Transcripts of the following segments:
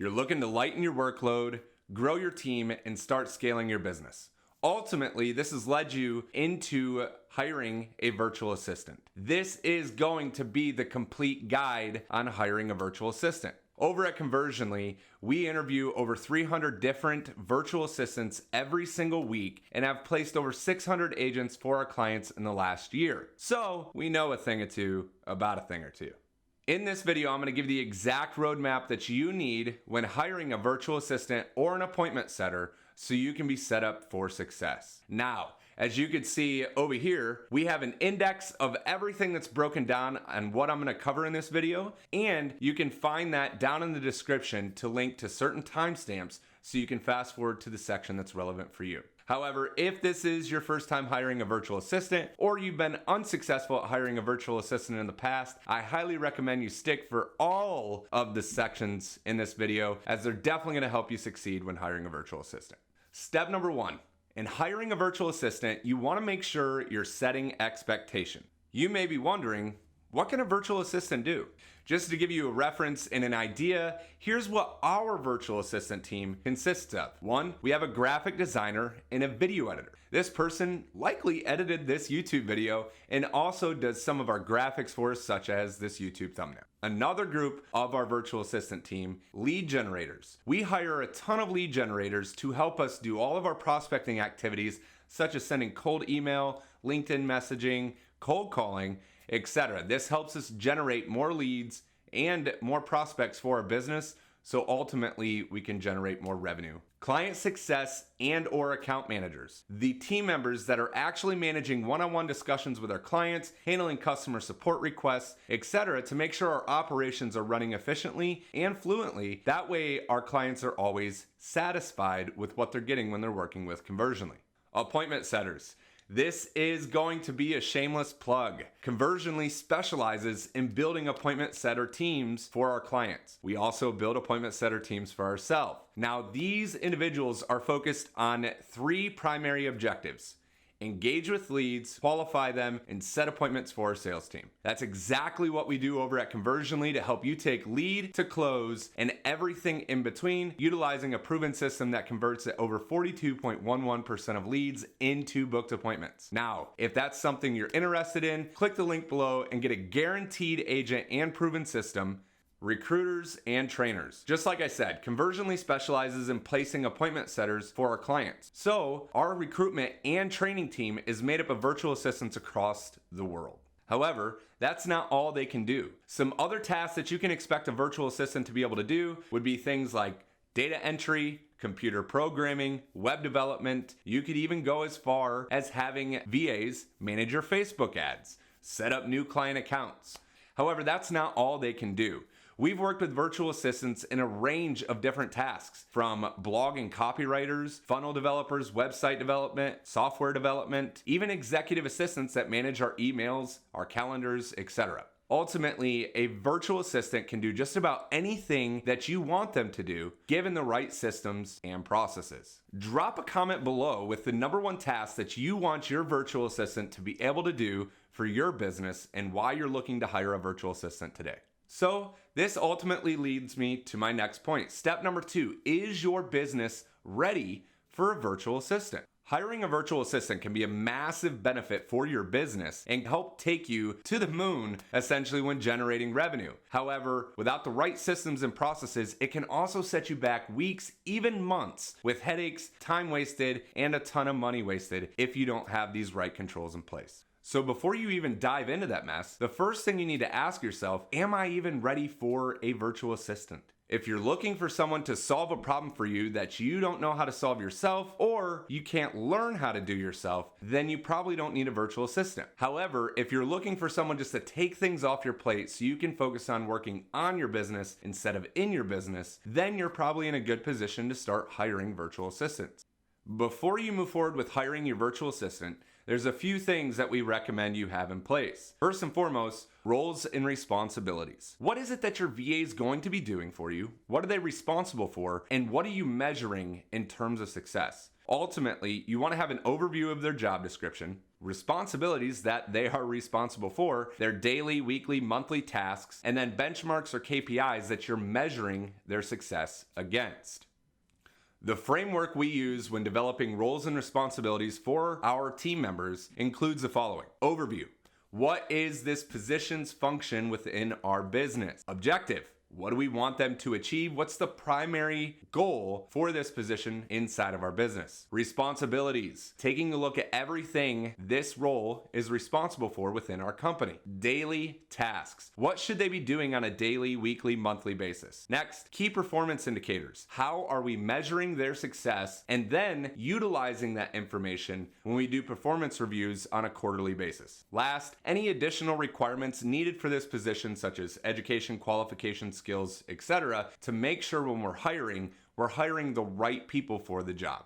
You're looking to lighten your workload, grow your team, and start scaling your business. Ultimately, this has led you into hiring a virtual assistant. This is going to be the complete guide on hiring a virtual assistant. Over at Conversionly, we interview over 300 different virtual assistants every single week and have placed over 600 agents for our clients in the last year. So we know a thing or two about a thing or two. In this video, I'm going to give you the exact roadmap that you need when hiring a virtual assistant or an appointment setter so you can be set up for success. Now, as you can see over here, we have an index of everything that's broken down on what I'm going to cover in this video, and you can find that down in the description to link to certain timestamps so you can fast forward to the section that's relevant for you. However, if this is your first time hiring a virtual assistant or you've been unsuccessful at hiring a virtual assistant in the past, I highly recommend you stick for all of the sections in this video as they're definitely going to help you succeed when hiring a virtual assistant. Step number 1. In hiring a virtual assistant, you want to make sure you're setting expectation. You may be wondering, what can a virtual assistant do? Just to give you a reference and an idea, here's what our virtual assistant team consists of. 1, we have a graphic designer and a video editor. This person likely edited this YouTube video and also does some of our graphics for us, such as this YouTube thumbnail. Another group of our virtual assistant team, lead generators. We hire a ton of lead generators to help us do all of our prospecting activities, such as sending cold email, LinkedIn messaging, cold calling, etc. This helps us generate more leads and more prospects for our business, so ultimately we can generate more revenue. Client success and or account managers. The team members that are actually managing one-on-one discussions with our clients, handling customer support requests, etc. to make sure our operations are running efficiently and fluently. That way our clients are always satisfied with what they're getting when they're working with Conversionly. Appointment setters. This is going to be a shameless plug. Conversionly specializes in building appointment setter teams for our clients. We also build appointment setter teams for ourselves. Now, these individuals are focused on 3 primary objectives: engage with leads, qualify them, and set appointments for our sales team. That's exactly what we do over at Conversionly to help you take lead to close and everything in between, utilizing a proven system that converts at over 42.11% of leads into booked appointments. Now, if that's something you're interested in, click the link below and get a guaranteed agent and proven system. Recruiters and trainers. Just like I said, Conversionly specializes in placing appointment setters for our clients. So our recruitment and training team is made up of virtual assistants across the world. However, that's not all they can do. Some other tasks that you can expect a virtual assistant to be able to do would be things like data entry, computer programming, web development. You could even go as far as having VAs manage your Facebook ads, set up new client accounts. However, that's not all they can do. We've worked with virtual assistants in a range of different tasks, from blog and copywriters, funnel developers, website development, software development, even executive assistants that manage our emails, our calendars, etc. Ultimately, a virtual assistant can do just about anything that you want them to do, given the right systems and processes. Drop a comment below with the number 1 task that you want your virtual assistant to be able to do for your business and why you're looking to hire a virtual assistant today. So this ultimately leads me to my next point. Step number 2, is your business ready for a virtual assistant? Hiring a virtual assistant can be a massive benefit for your business and help take you to the moon, essentially, when generating revenue. However, without the right systems and processes, it can also set you back weeks, even months, with headaches, time wasted, and a ton of money wasted if you don't have these right controls in place. So before you even dive into that mess, the first thing you need to ask yourself, am I even ready for a virtual assistant? If you're looking for someone to solve a problem for you that you don't know how to solve yourself, or you can't learn how to do yourself, then you probably don't need a virtual assistant. However, if you're looking for someone just to take things off your plate so you can focus on working on your business instead of in your business, then you're probably in a good position to start hiring virtual assistants. Before you move forward with hiring your virtual assistant, there's a few things that we recommend you have in place. First and foremost, roles and responsibilities. What is it that your VA is going to be doing for you? What are they responsible for? And what are you measuring in terms of success? Ultimately, you want to have an overview of their job description, responsibilities that they are responsible for, their daily, weekly, monthly tasks, and then benchmarks or KPIs that you're measuring their success against. The framework we use when developing roles and responsibilities for our team members includes the following. Overview. What is this position's function within our business? Objective. What do we want them to achieve? What's the primary goal for this position inside of our business? Responsibilities. Taking a look at everything this role is responsible for within our company. Daily tasks. What should they be doing on a daily, weekly, monthly basis? Next, key performance indicators. How are we measuring their success and then utilizing that information when we do performance reviews on a quarterly basis? Last, any additional requirements needed for this position, such as education, qualifications, skills, etc., to make sure when we're hiring the right people for the job.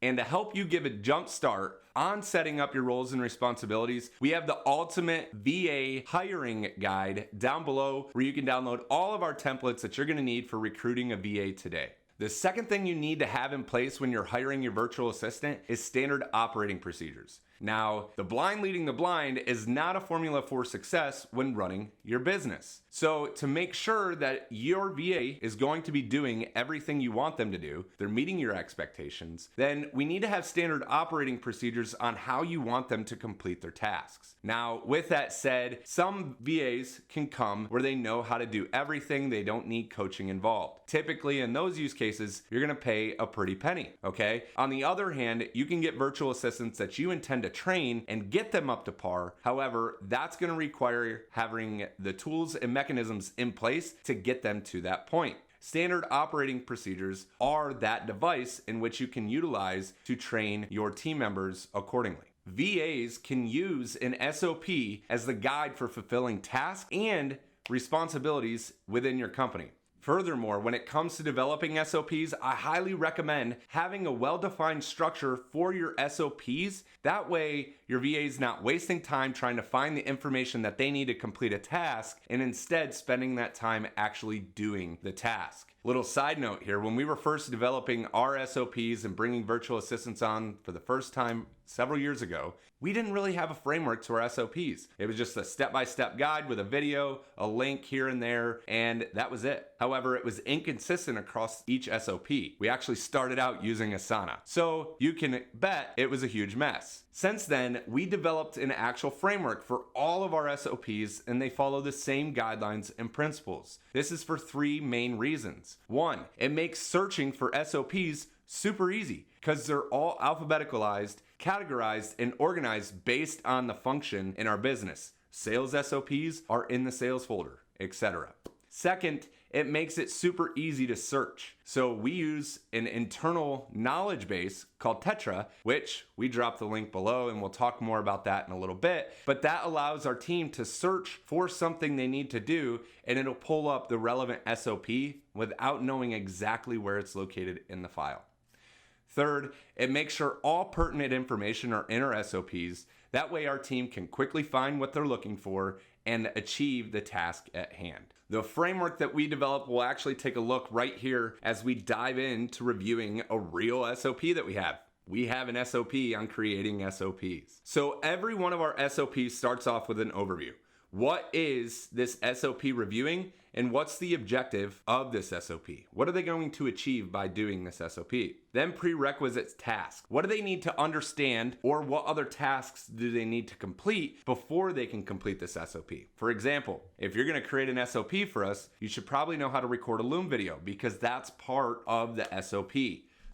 And to help you give a jump start on setting up your roles and responsibilities, we have the ultimate VA hiring guide down below where you can download all of our templates that you're going to need for recruiting a VA today. The second thing you need to have in place when you're hiring your virtual assistant is standard operating procedures. Now, the blind leading the blind is not a formula for success when running your business. So to make sure that your VA is going to be doing everything you want them to do, they're meeting your expectations, then we need to have standard operating procedures on how you want them to complete their tasks. Now, with that said, some VAs can come where they know how to do everything, they don't need coaching involved. Typically, in those use cases, you're gonna pay a pretty penny, okay? On the other hand, you can get virtual assistants that you intend to train and get them up to par. However, that's gonna require having the tools and mechanisms in place to get them to that point. Standard operating procedures are that device in which you can utilize to train your team members accordingly. VAs can use an SOP as the guide for fulfilling tasks and responsibilities within your company. Furthermore, when it comes to developing SOPs, I highly recommend having a well-defined structure for your SOPs. That way, your VA is not wasting time trying to find the information that they need to complete a task and instead spending that time actually doing the task. Little side note here, when we were first developing our SOPs and bringing virtual assistants on for the first time several years ago, we didn't really have a framework to our SOPs. It was just a step-by-step guide with a video, a link here and there, and that was it. However, it was inconsistent across each SOP. We actually started out using Asana, so you can bet it was a huge mess. Since then, we developed an actual framework for all of our SOPs, and they follow the same guidelines and principles. This is for three main reasons. One, it makes searching for SOPs super easy because they're all alphabeticalized, categorized, and organized based on the function in our business. Sales SOPs are in the sales folder, etc. Second, it makes it super easy to search. So we use an internal knowledge base called Tetra, which we drop the link below, and we'll talk more about that in a little bit. But that allows our team to search for something they need to do, and it'll pull up the relevant SOP without knowing exactly where it's located in the file. Third, it makes sure all pertinent information are in our SOPs. That way our team can quickly find what they're looking for and achieve the task at hand. The framework that we develop will actually take a look right here as we dive into reviewing a real SOP that we have. We have an SOP on creating SOPs. So every one of our SOPs starts off with an overview. What is this SOP reviewing, and what's the objective of this SOP? What are they going to achieve by doing this SOP? Then prerequisites tasks. What do they need to understand, or what other tasks do they need to complete before they can complete this SOP? For example, if you're going to create an SOP for us, you should probably know how to record a Loom video because that's part of the SOP.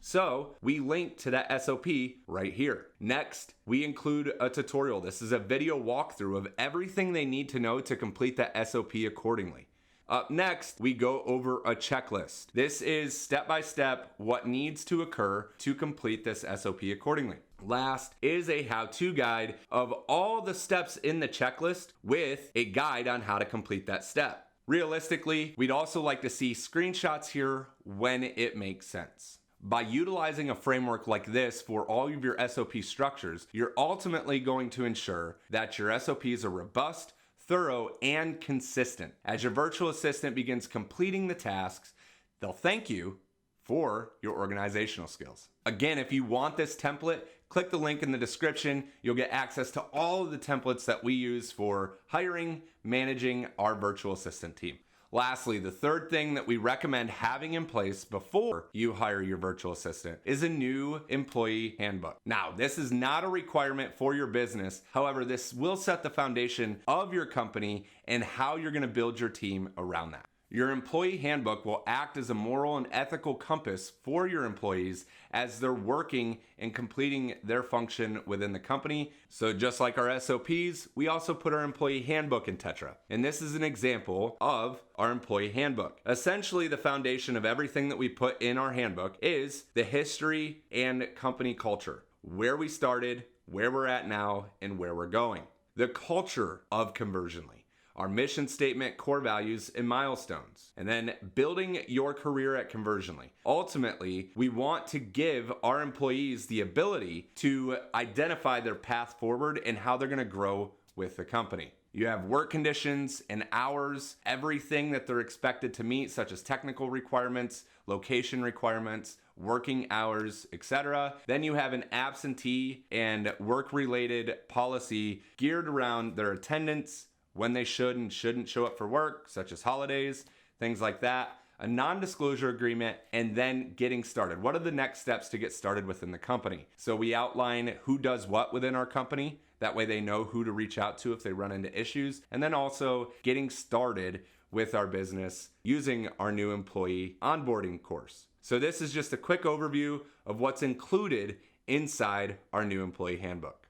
So we link to that SOP right here. Next, we include a tutorial. This is a video walkthrough of everything they need to know to complete that SOP accordingly. Up next, we go over a checklist. This is step-by-step what needs to occur to complete this SOP accordingly. Last is a how-to guide of all the steps in the checklist with a guide on how to complete that step. Realistically, we'd also like to see screenshots here when it makes sense. By utilizing a framework like this for all of your SOP structures, you're ultimately going to ensure that your SOPs are robust, thorough, and consistent. As your virtual assistant begins completing the tasks, they'll thank you for your organizational skills. Again, if you want this template, click the link in the description. You'll get access to all of the templates that we use for hiring, managing our virtual assistant team. Lastly, the third thing that we recommend having in place before you hire your virtual assistant is a new employee handbook. Now, this is not a requirement for your business. However, this will set the foundation of your company and how you're going to build your team around that. Your employee handbook will act as a moral and ethical compass for your employees as they're working and completing their function within the company. So just like our SOPs, we also put our employee handbook in Tetra. And this is an example of our employee handbook. Essentially, the foundation of everything that we put in our handbook is the history and company culture, where we started, where we're at now, and where we're going. The culture of Conversionly, our mission statement, core values, and milestones. And then building your career at Conversionly. Ultimately, we want to give our employees the ability to identify their path forward and how they're gonna grow with the company. You have work conditions and hours, everything that they're expected to meet, such as technical requirements, location requirements, working hours, etc. Then you have an absentee and work-related policy geared around their attendance, when they should and shouldn't show up for work, such as holidays, things like that, a non-disclosure agreement, and then getting started. What are the next steps to get started within the company? So we outline who does what within our company. That way they know who to reach out to if they run into issues. And then also getting started with our business using our new employee onboarding course. So this is just a quick overview of what's included inside our new employee handbook.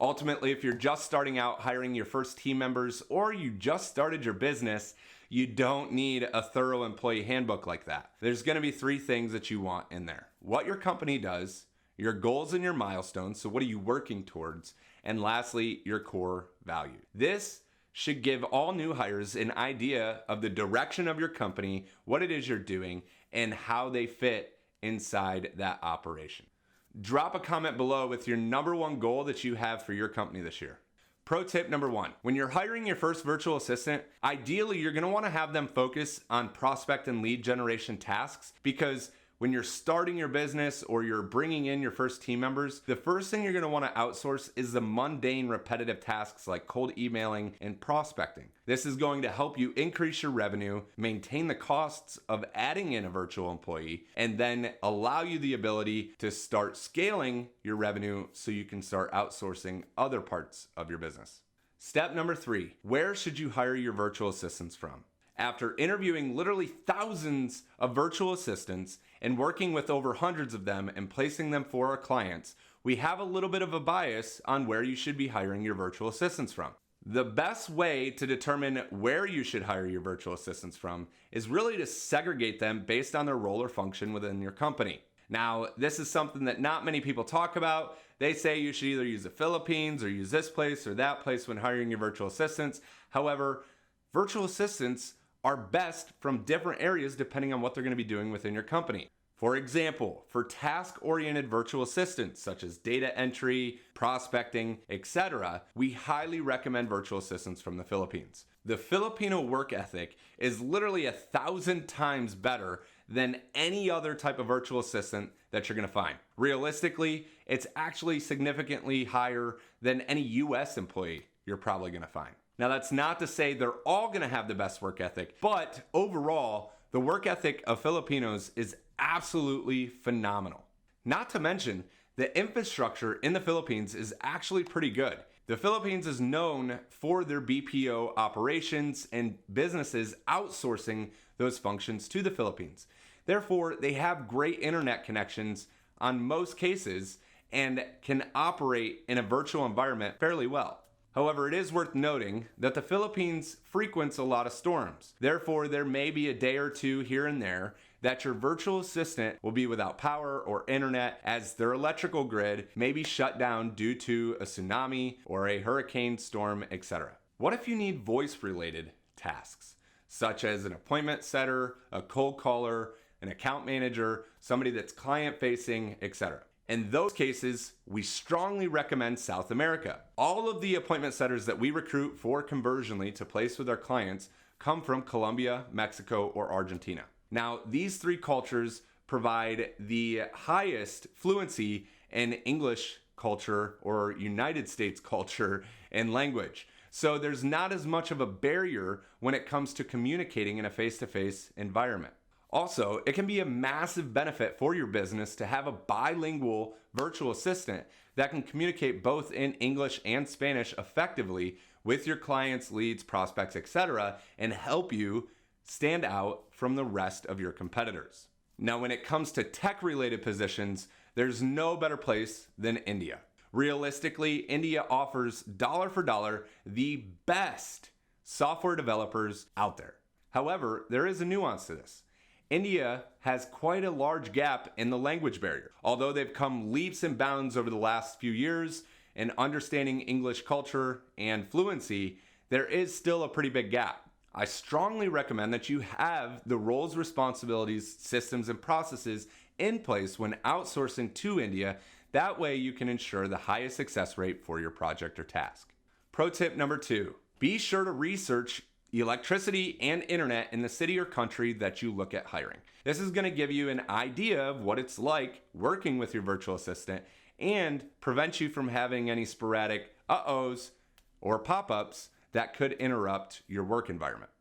Ultimately, if you're just starting out hiring your first team members or you just started your business, you don't need a thorough employee handbook like that. There's gonna be three things that you want in there: what your company does, your goals and your milestones, so what are you working towards, and lastly, your core value. This should give all new hires an idea of the direction of your company, what it is you're doing, and how they fit inside that operation. Drop a comment below with your number one goal that you have for your company this year. Pro tip number one, when you're hiring your first virtual assistant, ideally you're gonna wanna have them focus on prospect and lead generation tasks, because when you're starting your business or you're bringing in your first team members, the first thing you're gonna wanna outsource is the mundane, repetitive tasks like cold emailing and prospecting. This is going to help you increase your revenue, maintain the costs of adding in a virtual employee, and then allow you the ability to start scaling your revenue so you can start outsourcing other parts of your business. Step number three, where should you hire your virtual assistants from? After interviewing literally thousands of virtual assistants and working with over hundreds of them and placing them for our clients, we have a little bit of a bias on where you should be hiring your virtual assistants from. The best way to determine where you should hire your virtual assistants from is really to segregate them based on their role or function within your company. Now, this is something that not many people talk about. They say you should either use the Philippines or use this place or that place when hiring your virtual assistants. However, virtual assistants are best from different areas depending on what they're going to be doing within your company. For example, for task-oriented virtual assistants such as data entry, prospecting, etc., we highly recommend virtual assistants from the Philippines. The Filipino work ethic is literally 1,000 times better than any other type of virtual assistant that you're going to find. Realistically, it's actually significantly higher than any US employee you're probably going to find. Now, that's not to say they're all gonna have the best work ethic, but overall, the work ethic of Filipinos is absolutely phenomenal. Not to mention, the infrastructure in the Philippines is actually pretty good. The Philippines is known for their BPO operations and businesses outsourcing those functions to the Philippines. Therefore, they have great internet connections on most cases and can operate in a virtual environment fairly well. However, it is worth noting that the Philippines frequents a lot of storms. Therefore, there may be a day or two here and there that your virtual assistant will be without power or internet, as their electrical grid may be shut down due to a tsunami or a hurricane storm, etc. What if you need voice-related tasks, such as an appointment setter, a cold caller, an account manager, somebody that's client facing, etc. In those cases, we strongly recommend South America. All of the appointment setters that we recruit for Conversionly to place with our clients come from Colombia, Mexico, or Argentina. Now, these three cultures provide the highest fluency in English culture or United States culture and language. So there's not as much of a barrier when it comes to communicating in a face-to-face environment. Also, it can be a massive benefit for your business to have a bilingual virtual assistant that can communicate both in English and Spanish effectively with your clients, leads, prospects, etc., and help you stand out from the rest of your competitors. Now, when it comes to tech-related positions, there's no better place than India. Realistically, India offers dollar for dollar the best software developers out there. However, there is a nuance to this. India has quite a large gap in the language barrier. Although they've come leaps and bounds over the last few years in understanding English culture and fluency, there is still a pretty big gap. I strongly recommend that you have the roles, responsibilities, systems, and processes in place when outsourcing to India. That way you can ensure the highest success rate for your project or task. Pro tip number 2, be sure to research electricity and internet in the city or country that you look at hiring. This is going to give you an idea of what it's like working with your virtual assistant and prevent you from having any sporadic uh-ohs or pop-ups that could interrupt your work environment.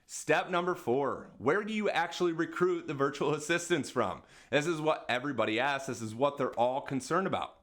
Step number 4, where do you actually recruit the virtual assistants from? This is what everybody asks. This is what they're all concerned about.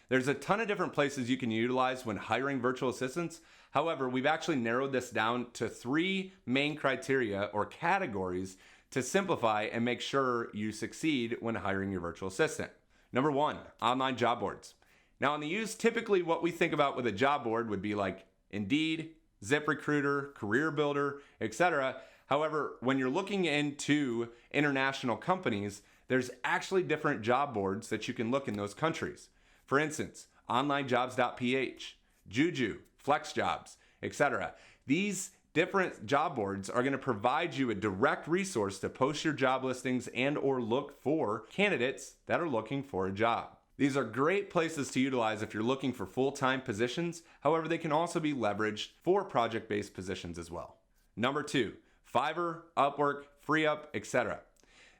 There's a ton of different places you can utilize when hiring virtual assistants. However, we've actually narrowed this down to 3 main criteria or categories to simplify and make sure you succeed when hiring your virtual assistant. Number 1, online job boards. Now, in the use, typically what we think about with a job board would be like Indeed, ZipRecruiter, Career Builder, etc. However, when you're looking into international companies, there's actually different job boards that you can look in those countries. For instance, onlinejobs.ph, Juju, FlexJobs, etc. These different job boards are going to provide you a direct resource to post your job listings and or look for candidates that are looking for a job. These are great places to utilize if you're looking for full-time positions. However, they can also be leveraged for project-based positions as well. Number 2, Fiverr, Upwork, FreeUp, etc.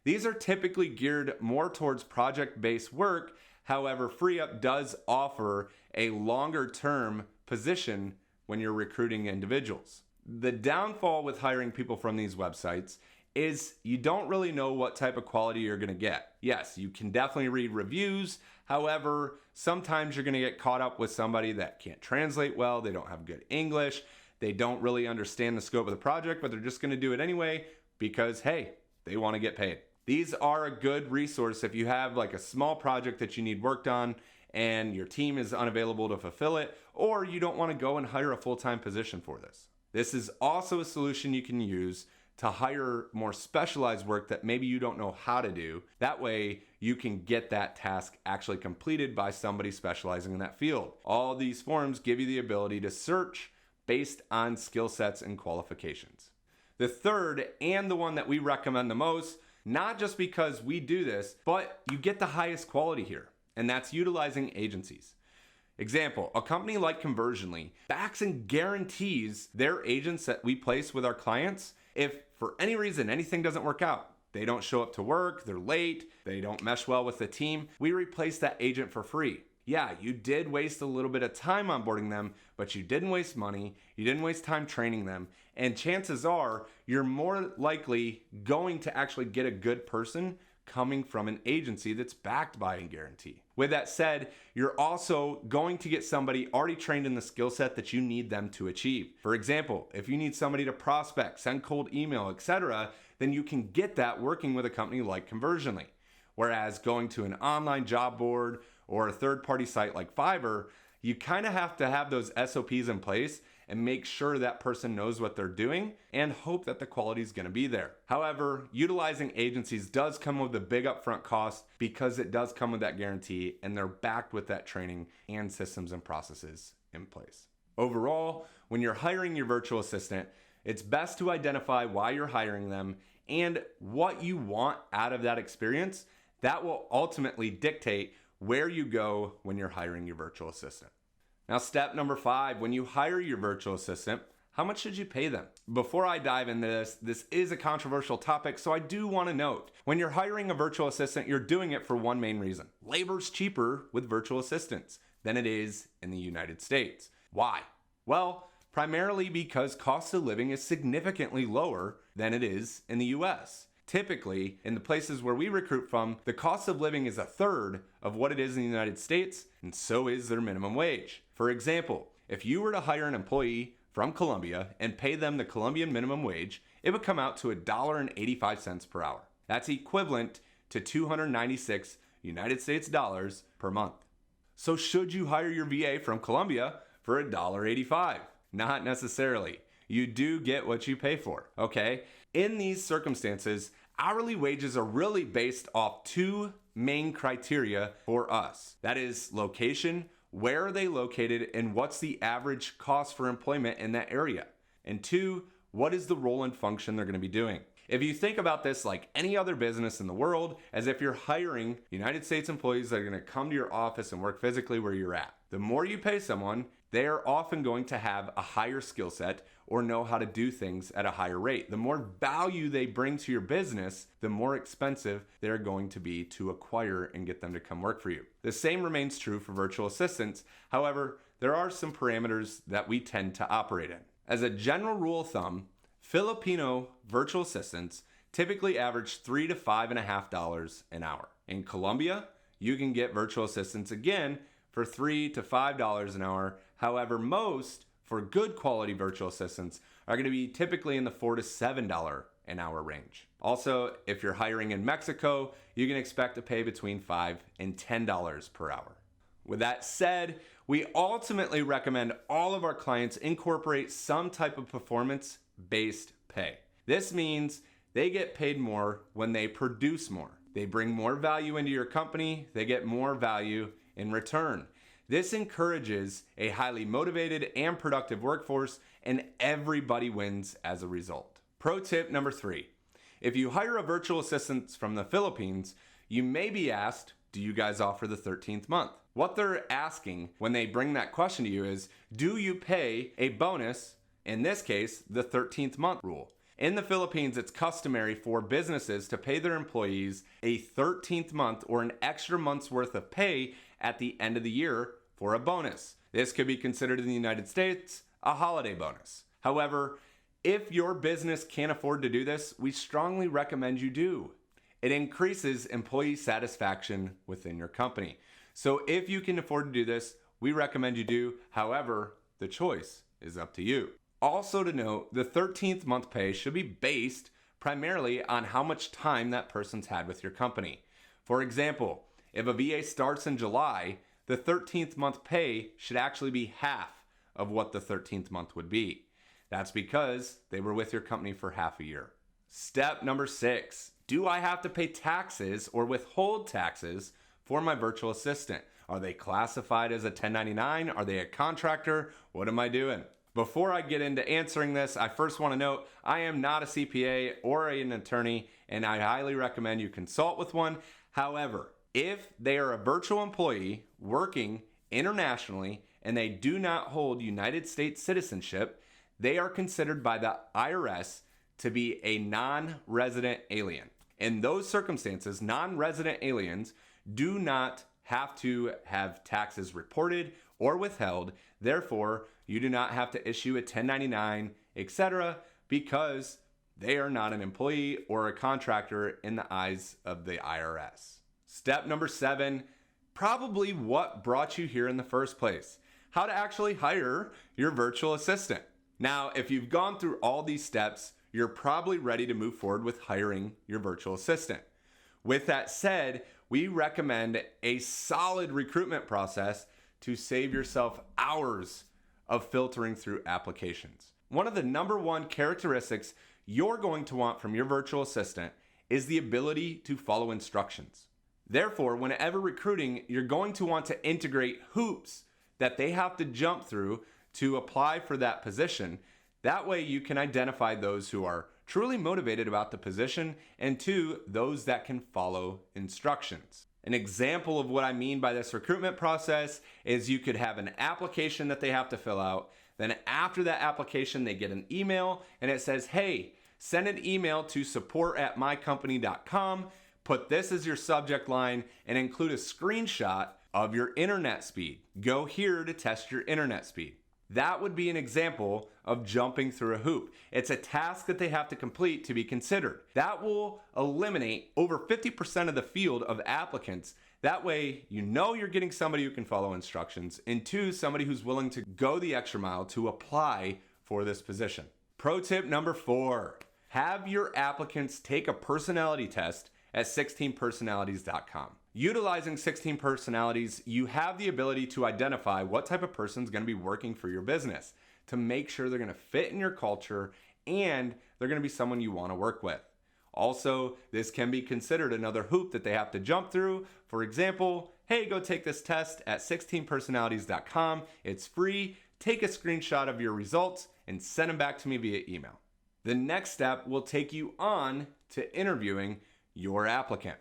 These are typically geared more towards project-based work. However, FreeUp does offer a longer-term position when you're recruiting individuals. The downfall with hiring people from these websites is you don't really know what type of quality you're going to get. Yes, you can definitely read reviews. However, sometimes you're going to get caught up with somebody that can't translate well, they don't have good English, they don't really understand the scope of the project, but they're just going to do it anyway because, hey, they want to get paid. These are a good resource if you have like a small project that you need worked on and your team is unavailable to fulfill it, or you don't want to go and hire a full-time position for this. This is also a solution you can use to hire more specialized work that maybe you don't know how to do. That way you can get that task actually completed by somebody specializing in that field. All these forums give you the ability to search based on skill sets and qualifications. The third, and the one that we recommend the most, not just because we do this, but you get the highest quality here, and that's utilizing agencies. Example, a company like Conversionly backs and guarantees their agents that we place with our clients. If for any reason anything doesn't work out, they don't show up to work, they're late, they don't mesh well with the team, we replace that agent for free. Yeah, you did waste a little bit of time onboarding them, but you didn't waste money, you didn't waste time training them, and chances are you're more likely going to actually get a good person coming from an agency that's backed by a guarantee. With that said, you're also going to get somebody already trained in the skill set that you need them to achieve. For example, if you need somebody to prospect, send cold email, etc., then you can get that working with a company like Conversionly. Whereas going to an online job board or a third-party site like Fiverr, you kind of have to have those SOPs in place and make sure that person knows what they're doing and hope that the quality is going to be there. However, utilizing agencies does come with a big upfront cost because it does come with that guarantee and they're backed with that training and systems and processes in place. Overall, when you're hiring your virtual assistant, it's best to identify why you're hiring them and what you want out of that experience, that will ultimately dictate where you go when you're hiring your virtual assistant. Now, step number 5, when you hire your virtual assistant, how much should you pay them? Before I dive into this is a controversial topic, so I do want to note, when you're hiring a virtual assistant, you're doing it for one main reason. Labor's cheaper with virtual assistants than it is in the United States. Why? Well, primarily because cost of living is significantly lower than it is in the US. Typically, in the places where we recruit from, the cost of living is a third of what it is in the United States, and so is their minimum wage. For example, if you were to hire an employee from Colombia and pay them the Colombian minimum wage, it would come out to $1.85 per hour. That's equivalent to 296 United States dollars per month. So should you hire your VA from Colombia for $1.85? Not necessarily. You do get what you pay for, okay? In these circumstances, hourly wages are really based off 2 main criteria for us. That is location, where are they located, and what's the average cost for employment in that area? And 2, what is the role and function they're going to be doing? If you think about this like any other business in the world, as if you're hiring United States employees that are going to come to your office and work physically where you're at. The more you pay someone, they are often going to have a higher skill set or know how to do things at a higher rate. The more value they bring to your business, the more expensive they're going to be to acquire and get them to come work for you. The same remains true for virtual assistants. However, there are some parameters that we tend to operate in. As a general rule of thumb, Filipino virtual assistants typically average $3 to $5.50 an hour. In Colombia, you can get virtual assistants again for $3 to $5 an hour. However, most for good quality virtual assistants are going to be typically in the $4 to $7 an hour range. Also, if you're hiring in Mexico, you can expect to pay between $5 and $10 per hour. With that said, we ultimately recommend all of our clients incorporate some type of performance-based pay. This means they get paid more when they produce more. They bring more value into your company, they get more value in return. This encourages a highly motivated and productive workforce, and everybody wins as a result. Pro tip number 3. If you hire a virtual assistant from the Philippines, you may be asked, do you guys offer the 13th month? What they're asking when they bring that question to you is, do you pay a bonus, in this case, the 13th month rule? In the Philippines, it's customary for businesses to pay their employees a 13th month or an extra month's worth of pay at the end of the year for a bonus. This could be considered in the United States a holiday bonus. However, if your business can't afford to do this, we strongly recommend you do. It increases employee satisfaction within your company. So if you can afford to do this, we recommend you do. However, the choice is up to you. Also to note, the 13th month pay should be based primarily on how much time that person's had with your company. For example, if a VA starts in July, the 13th month pay should actually be half of what the 13th month would be. That's because they were with your company for half a year. Step number 6, do I have to pay taxes or withhold taxes for my virtual assistant? Are they classified as a 1099? Are they a contractor? What am I doing? Before I get into answering this, I first want to note I am not a CPA or an attorney, and I highly recommend you consult with one. However, if they are a virtual employee working internationally and they do not hold United States citizenship, they are considered by the IRS to be a non-resident alien. In those circumstances, non-resident aliens do not have to have taxes reported or withheld. Therefore, you do not have to issue a 1099, etc., because they are not an employee or a contractor in the eyes of the IRS. Step number 7, probably what brought you here in the first place. How to actually hire your virtual assistant. Now, if you've gone through all these steps, you're probably ready to move forward with hiring your virtual assistant. With that said, we recommend a solid recruitment process to save yourself hours of filtering through applications. One of the number one characteristics you're going to want from your virtual assistant is the ability to follow instructions. Therefore, whenever recruiting, you're going to want to integrate hoops that they have to jump through to apply for that position. That way you can identify those who are truly motivated about the position, and 2, those that can follow instructions. An example of what I mean by this recruitment process is you could have an application that they have to fill out. Then after that application, they get an email and it says, hey, send an email to support@mycompany.com. Put this as your subject line and include a screenshot of your internet speed. Go here to test your internet speed. That would be an example of jumping through a hoop. It's a task that they have to complete to be considered. That will eliminate over 50% of the field of applicants. That way, you know you're getting somebody who can follow instructions, and 2, somebody who's willing to go the extra mile to apply for this position. Pro tip number 4, have your applicants take a personality test at 16personalities.com. Utilizing 16 personalities, you have the ability to identify what type of person is going to be working for your business to make sure they're going to fit in your culture and they're going to be someone you want to work with. Also, this can be considered another hoop that they have to jump through. For example, hey, go take this test at 16personalities.com. It's free. Take a screenshot of your results and send them back to me via email. The next step will take you on to interviewing your applicant.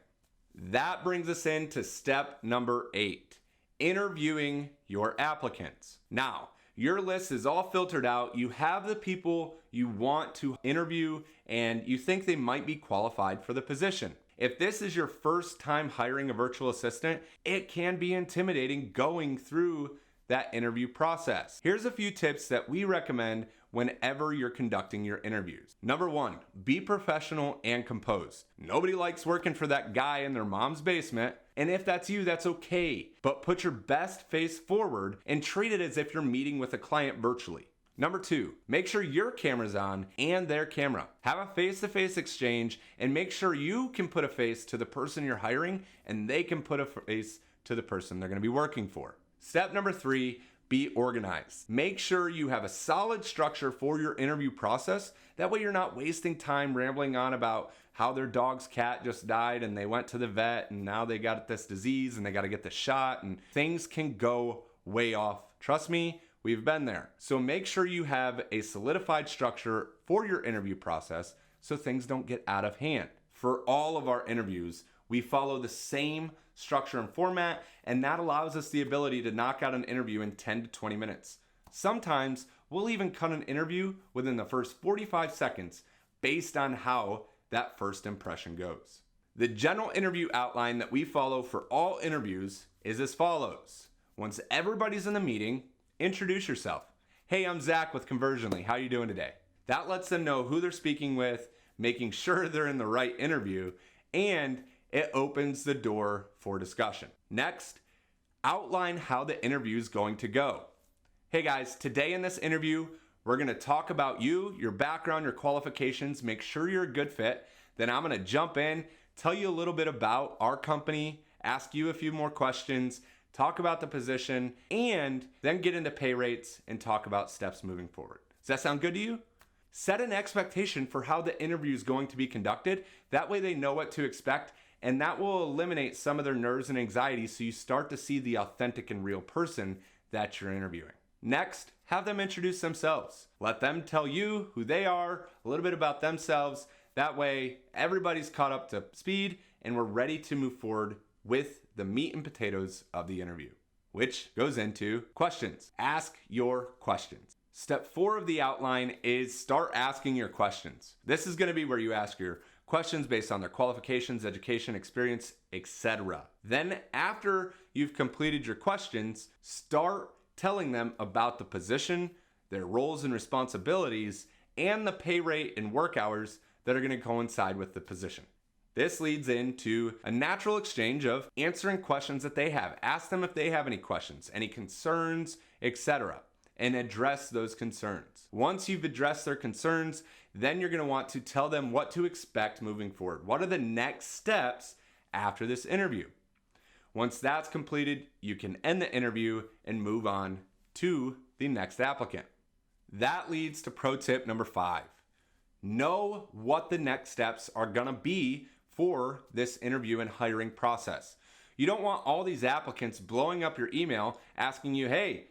That brings us into step number 8, interviewing your applicants. Now, your list is all filtered out. You have the people you want to interview and you think they might be qualified for the position. If this is your first time hiring a virtual assistant, it can be intimidating going through that interview process. Here's a few tips that we recommend whenever you're conducting your interviews. Number 1, be professional and composed. Nobody likes working for that guy in their mom's basement, and if that's you, that's okay. But put your best face forward and treat it as if you're meeting with a client virtually. Number 2, make sure your camera's on and their camera. Have a face-to-face exchange and make sure you can put a face to the person you're hiring and they can put a face to the person they're going to be working for. Step number 3, be organized. Make sure you have a solid structure for your interview process. That way you're not wasting time rambling on about how their dog's cat just died and they went to the vet and now they got this disease and they got to get the shot and things can go way off. Trust me, we've been there. So make sure you have a solidified structure for your interview process so things don't get out of hand. For all of our interviews, we follow the same structure and format, and that allows us the ability to knock out an interview in 10 to 20 minutes. Sometimes we'll even cut an interview within the first 45 seconds based on how that first impression goes. The general interview outline that we follow for all interviews is as follows. Once everybody's in the meeting, introduce yourself. Hey, I'm Zach with Conversionly. How you doing today? That lets them know who they're speaking with, making sure they're in the right interview, and it opens the door for discussion. Next, outline how the interview is going to go. Hey guys, today in this interview, we're going to talk about you, your background, your qualifications, make sure you're a good fit. Then I'm going to jump in, tell you a little bit about our company, ask you a few more questions, talk about the position, and then get into pay rates and talk about steps moving forward. Does that sound good to you? Set an expectation for how the interview is going to be conducted. That way they know what to expect, and that will eliminate some of their nerves and anxiety so you start to see the authentic and real person that you're interviewing. Next, have them introduce themselves. Let them tell you who they are, a little bit about themselves. That way, everybody's caught up to speed and we're ready to move forward with the meat and potatoes of the interview, which goes into questions. Ask your questions. Step 4 of the outline is start asking your questions. This is going to be where you ask your questions based on their qualifications, education, experience, etc. Then after you've completed your questions, start telling them about the position, their roles and responsibilities, and the pay rate and work hours that are going to coincide with the position. This leads into a natural exchange of answering questions that they have. Ask them if they have any questions, any concerns, etc., and address those concerns. Once you've addressed their concerns, then you're going to want to tell them what to expect moving forward. What are the next steps after this interview? Once that's completed, you can end the interview and move on to the next applicant. That leads to pro tip number 5. Know what the next steps are going to be for this interview and hiring process. You don't want all these applicants blowing up your email asking you, hey,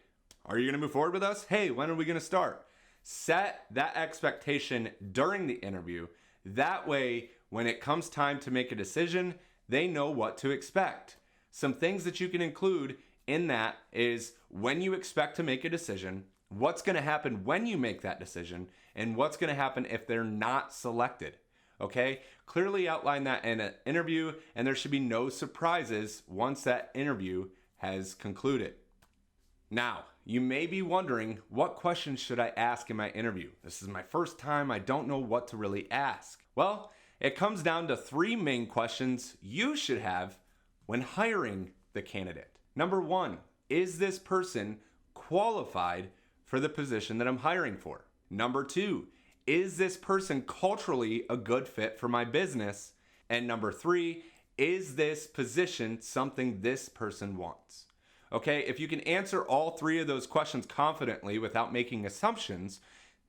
are you going to move forward with us? Hey, when are we going to start? Set that expectation during the interview. That way, when it comes time to make a decision, they know what to expect. Some things that you can include in that is when you expect to make a decision, what's going to happen when you make that decision, and what's going to happen if they're not selected. Okay? Clearly outline that in an interview, and there should be no surprises once that interview has concluded. Now, you may be wondering, what questions should I ask in my interview? This is my first time, I don't know what to really ask. Well, it comes down to 3 main questions you should have when hiring the candidate. Number 1, is this person qualified for the position that I'm hiring for? Number 2, is this person culturally a good fit for my business? And number 3, is this position something this person wants? Okay, if you can answer all 3 of those questions confidently without making assumptions,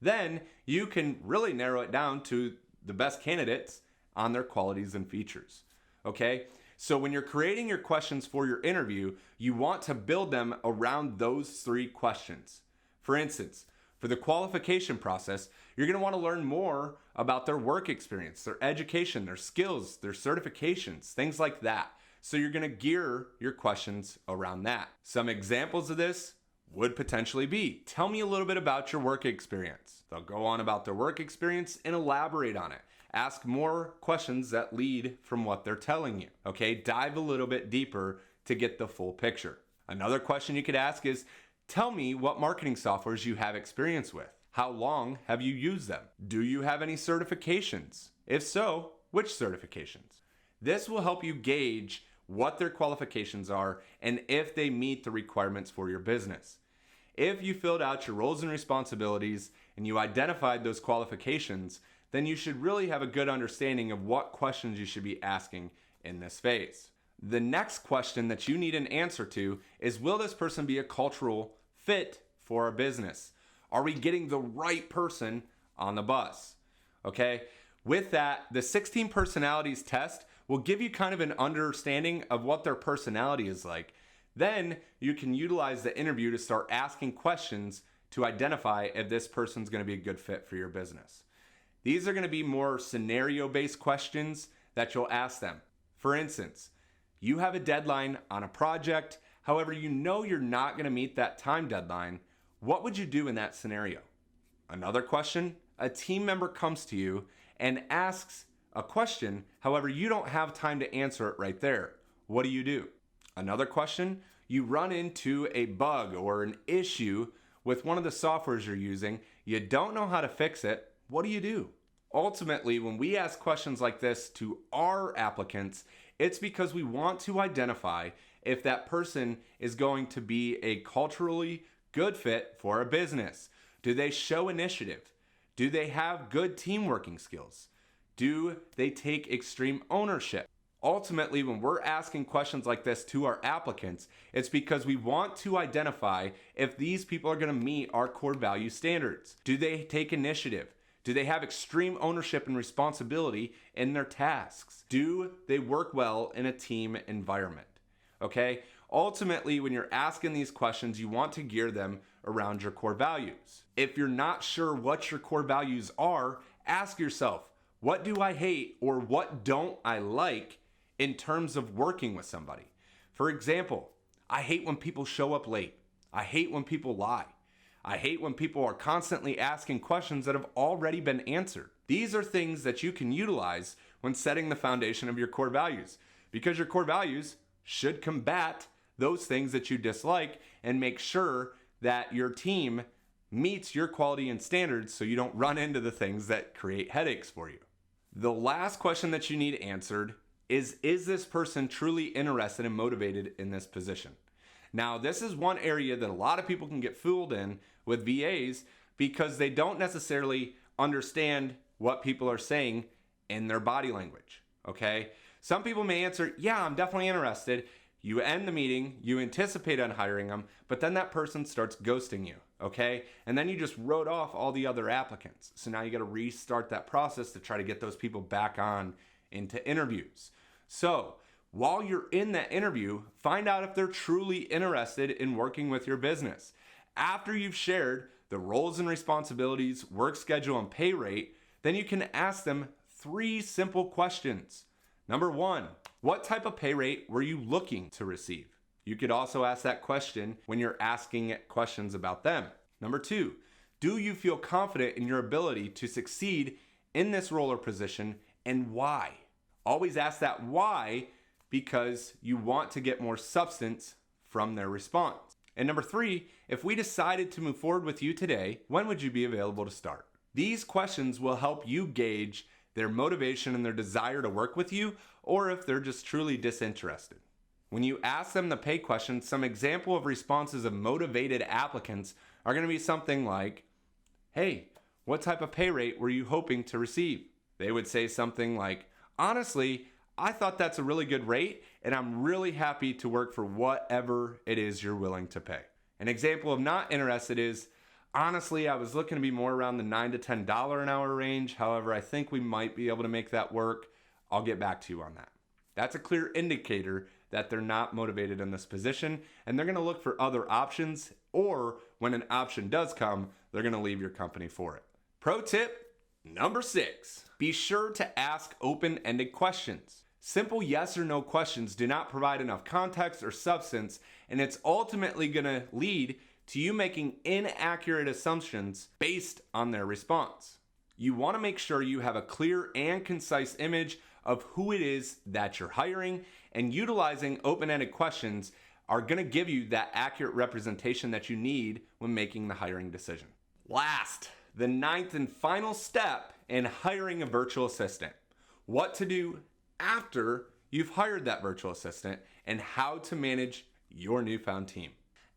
then you can really narrow it down to the best candidates on their qualities and features. Okay, so when you're creating your questions for your interview, you want to build them around those 3 questions. For instance, for the qualification process, you're going to want to learn more about their work experience, their education, their skills, their certifications, things like that. So you're going to gear your questions around that. Some examples of this would potentially be, tell me a little bit about your work experience. They'll go on about their work experience and elaborate on it. Ask more questions that lead from what they're telling you. Okay, dive a little bit deeper to get the full picture. Another question you could ask is, tell me what marketing softwares you have experience with. How long have you used them? Do you have any certifications? If so, which certifications? This will help you gauge what their qualifications are and if they meet the requirements for your business. If you filled out your roles and responsibilities and you identified those qualifications, then you should really have a good understanding of what questions you should be asking in this phase. The next question that you need an answer to is, will this person be a cultural fit for our business? Are we getting the right person on the bus? Okay, with that, the 16 personalities test will give you kind of an understanding of what their personality is like. Then you can utilize the interview to start asking questions to identify if this person's going to be a good fit for your business. These are going to be more scenario-based questions that you'll ask them. For instance, you have a deadline on a project, however, you know you're not going to meet that time deadline. What would you do in that scenario? Another question, a team member comes to you and asks a question, however, you don't have time to answer it right there. What do you do? Another question, you run into a bug or an issue with one of the softwares you're using. You don't know how to fix it. What do you do? Ultimately, when we ask questions like this to our applicants, it's because we want to identify if that person is going to be a culturally good fit for a business. Do they show initiative? Do they have good team working skills? Do they take extreme ownership? Ultimately, when we're asking questions like this to our applicants, it's because we want to identify if these people are going to meet our core value standards. Do they take initiative? Do they have extreme ownership and responsibility in their tasks? Do they work well in a team environment? Okay? Ultimately, when you're asking these questions, you want to gear them around your core values. If you're not sure what your core values are, ask yourself, what do I hate or what don't I like in terms of working with somebody? For example, I hate when people show up late. I hate when people lie. I hate when people are constantly asking questions that have already been answered. These are things that you can utilize when setting the foundation of your core values, because your core values should combat those things that you dislike and make sure that your team meets your quality and standards so you don't run into the things that create headaches for you. The last question that you need answered is this person truly interested and motivated in this position? Now, this is one area that a lot of people can get fooled in with VAs because they don't necessarily understand what people are saying in their body language, okay? Some people may answer, yeah, I'm definitely interested. You end the meeting, you anticipate on hiring them, but then that person starts ghosting you, okay? And then you just wrote off all the other applicants. So now you got to restart that process to try to get those people back on into interviews. So while you're in that interview, find out if they're truly interested in working with your business. After you've shared the roles and responsibilities, work schedule, and pay rate, then you can ask them 3 simple questions. Number 1, what type of pay rate were you looking to receive? You could also ask that question when you're asking questions about them. Number 2, do you feel confident in your ability to succeed in this role or position, and why? Always ask that why, because you want to get more substance from their response. And number 3, if we decided to move forward with you today, when would you be available to start? These questions will help you gauge their motivation and their desire to work with you, or if they're just truly disinterested. When you ask them the pay question, some example of responses of motivated applicants are going to be something like, hey, what type of pay rate were you hoping to receive? They would say something like, honestly, I thought that's a really good rate, and I'm really happy to work for whatever it is you're willing to pay. An example of not interested is, honestly, I was looking to be more around the $9 to $10 an hour range. However, I think we might be able to make that work. I'll get back to you on that. That's a clear indicator that they're not motivated in this position, and they're going to look for other options, or when an option does come, they're going to leave your company for it. Pro tip number 6, be sure to ask open-ended questions. Simple yes or no questions do not provide enough context or substance, and it's ultimately going to lead to you making inaccurate assumptions based on their response. You want to make sure you have a clear and concise image of who it is that you're hiring, and utilizing open-ended questions are going to give you that accurate representation that you need when making the hiring decision. Last, the 9th and final step in hiring a virtual assistant. What to do after you've hired that virtual assistant and how to manage your newfound team.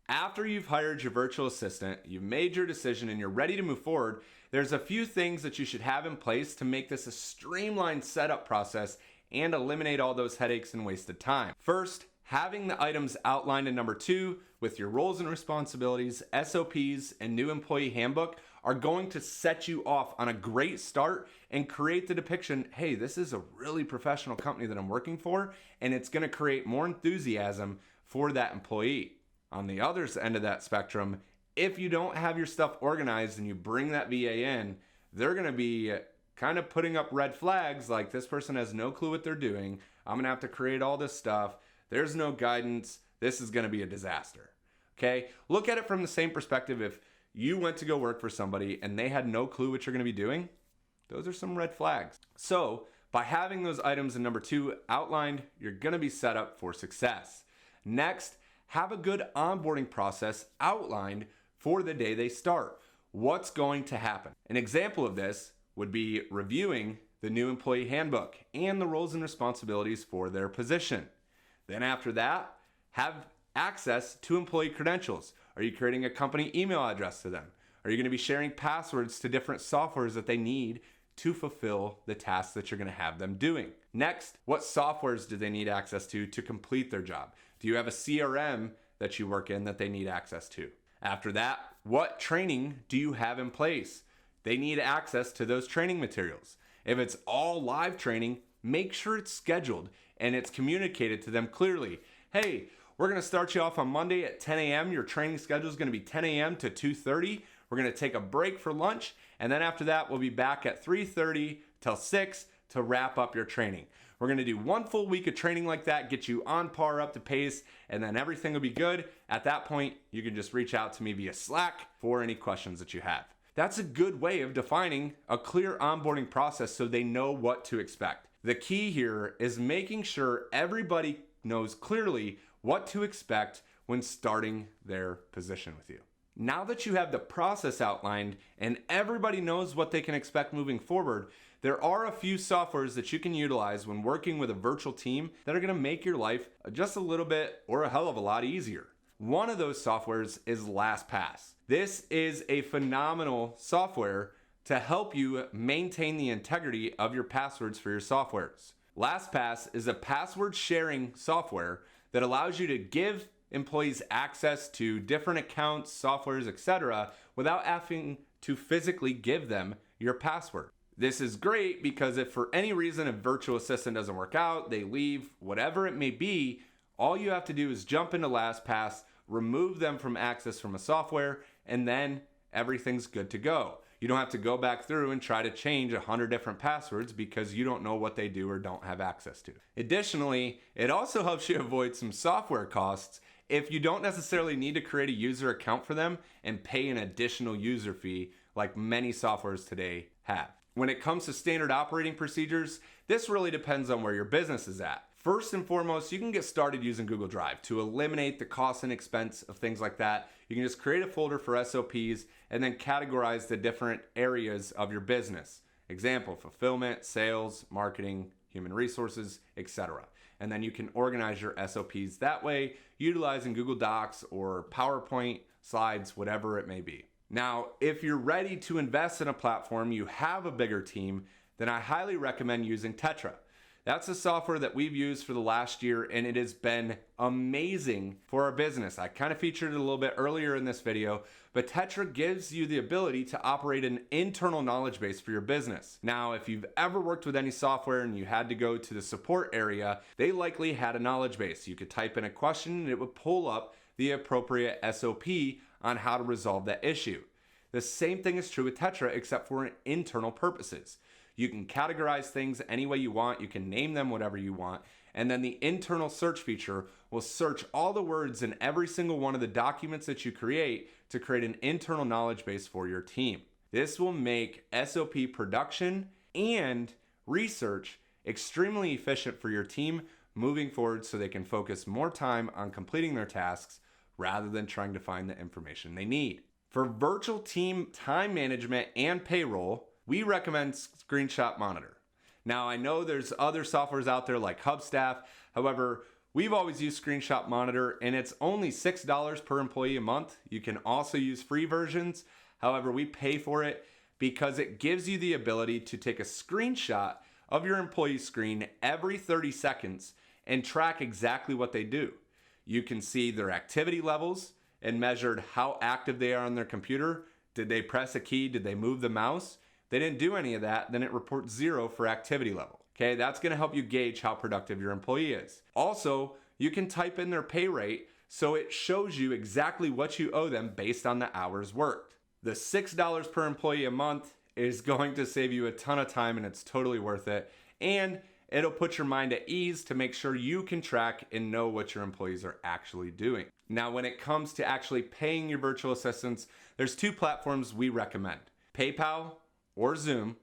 After you've hired your virtual assistant, you've made your decision, and you're ready to move forward, there's a few things that you should have in place to make this a streamlined setup process and eliminate all those headaches and wasted time. First, having the items outlined in number 2 with your roles and responsibilities, SOPs, and new employee handbook are going to set you off on a great start and create the depiction, hey, this is a really professional company that I'm working for, and it's going to create more enthusiasm for that employee. On the other end of that spectrum, if you don't have your stuff organized and you bring that VA in, they're going to be kind of putting up red flags like, this person has no clue what they're doing. I'm going to have to create all this stuff. There's no guidance. This is going to be a disaster. Okay? Look at it from the same perspective. If you went to go work for somebody and they had no clue what you're going to be doing, those are some red flags. So by having those items in number 2 outlined, you're going to be set up for success. Next, have a good onboarding process outlined for the day they start. What's going to happen? An example of this would be reviewing the new employee handbook and the roles and responsibilities for their position. Then after that, have access to employee credentials. Are you creating a company email address to them? Are you going to be sharing passwords to different softwares that they need to fulfill the tasks that you're going to have them doing? Next, what softwares do they need access to complete their job? Do you have a CRM that you work in that they need access to? After that, what training do you have in place? They need access to those training materials. If it's all live training, make sure it's scheduled and it's communicated to them clearly. Hey, we're going to start you off on Monday at 10 a.m. Your training schedule is going to be 10 a.m. to 2:30. We're going to take a break for lunch, and then after that, we'll be back at 3:30 till 6 to wrap up your training. We're going to do 1 full week of training like that, get you on par, up to pace, and then everything will be good. At that point, you can just reach out to me via Slack for any questions that you have. That's a good way of defining a clear onboarding process so they know what to expect. The key here is making sure everybody knows clearly what to expect when starting their position with you. Now that you have the process outlined and everybody knows what they can expect moving forward, there are a few softwares that you can utilize when working with a virtual team that are going to make your life just a little bit or a hell of a lot easier. One of those softwares is LastPass. This is a phenomenal software to help you maintain the integrity of your passwords for your softwares. LastPass is a password sharing software that allows you to give employees access to different accounts, softwares, etc., without having to physically give them your password. This is great because if for any reason a virtual assistant doesn't work out, they leave, whatever it may be, all you have to do is jump into LastPass, remove them from access from a software, and then everything's good to go. You don't have to go back through and try to change 100 different passwords because you don't know what they do or don't have access to. Additionally, it also helps you avoid some software costs if you don't necessarily need to create a user account for them and pay an additional user fee like many softwares today have. When it comes to standard operating procedures, this really depends on where your business is at. First and foremost, you can get started using Google Drive to eliminate the cost and expense of things like that. You can just create a folder for SOPs and then categorize the different areas of your business. Example, fulfillment, sales, marketing, human resources, etc. And then you can organize your SOPs that way, utilizing Google Docs or PowerPoint, slides, whatever it may be. Now, if you're ready to invest in a platform, you have a bigger team, then I highly recommend using Tetra. That's a software that we've used for the last year, and it has been amazing for our business. I kind of featured it a little bit earlier in this video, but Tetra gives you the ability to operate an internal knowledge base for your business. Now, if you've ever worked with any software and you had to go to the support area, they likely had a knowledge base. You could type in a question and it would pull up the appropriate SOP on how to resolve that issue. The same thing is true with Tetra, except for internal purposes. You can categorize things any way you want, you can name them whatever you want, and then the internal search feature will search all the words in every single one of the documents that you create to create an internal knowledge base for your team. This will make SOP production and research extremely efficient for your team moving forward so they can focus more time on completing their tasks rather than trying to find the information they need. For virtual team time management and payroll, we recommend Screenshot Monitor. Now, I know there's other softwares out there like Hubstaff. However, we've always used Screenshot Monitor and it's only $6 per employee a month. You can also use free versions. However, we pay for it because it gives you the ability to take a screenshot of your employee screen every 30 seconds and track exactly what they do. You can see their activity levels and measured how active they are on their computer. Did they press a key? Did they move the mouse? They didn't do any of that, then it reports 0 for activity level. Okay, that's gonna help you gauge how productive your employee is. Also, you can type in their pay rate so it shows you exactly what you owe them based on the hours worked. The $6 per employee a month is going to save you a ton of time and it's totally worth it. And it'll put your mind at ease to make sure you can track and know what your employees are actually doing. Now, when it comes to actually paying your virtual assistants, there's 2 platforms we recommend. PayPal or Zoom.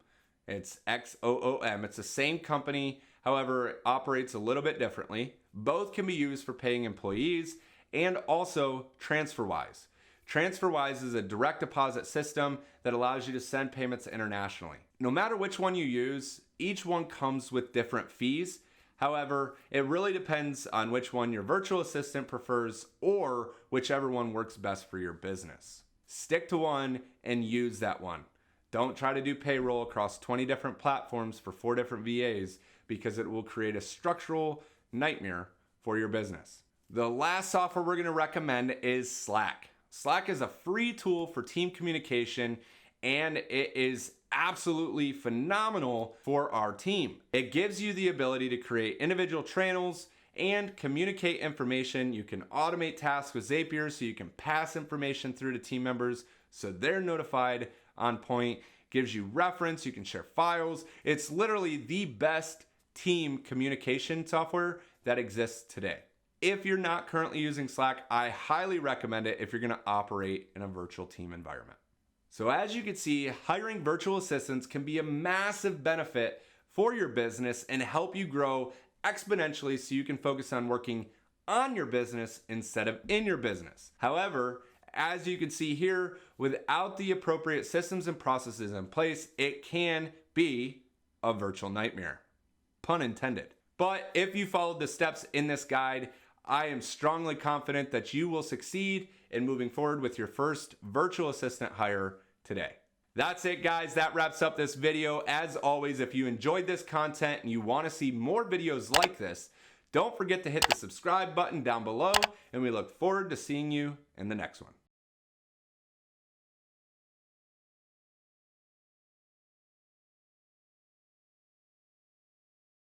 It's XOOM. It's the same company, however, it operates a little bit differently. Both can be used for paying employees and also TransferWise. TransferWise is a direct deposit system that allows you to send payments internationally. No matter which one you use, each one comes with different fees. However, it really depends on which one your virtual assistant prefers or whichever one works best for your business. Stick to one and use that one. Don't try to do payroll across 20 different platforms for 4 different VAs because it will create a structural nightmare for your business. The last software we're going to recommend is Slack. Slack is a free tool for team communication and it is absolutely phenomenal for our team. It gives you the ability to create individual channels and communicate information. You can automate tasks with Zapier so you can pass information through to team members so they're notified on point, gives you reference, you can share files. It's literally the best team communication software that exists today. If you're not currently using Slack, I highly recommend it if you're gonna operate in a virtual team environment. So as you can see, hiring virtual assistants can be a massive benefit for your business and help you grow exponentially so you can focus on working on your business instead of in your business. However, as you can see here, without the appropriate systems and processes in place, it can be a virtual nightmare. Pun intended. But if you followed the steps in this guide, I am strongly confident that you will succeed in moving forward with your first virtual assistant hire today. That's it, guys. That wraps up this video. As always, if you enjoyed this content and you want to see more videos like this, don't forget to hit the subscribe button down below, and we look forward to seeing you in the next one.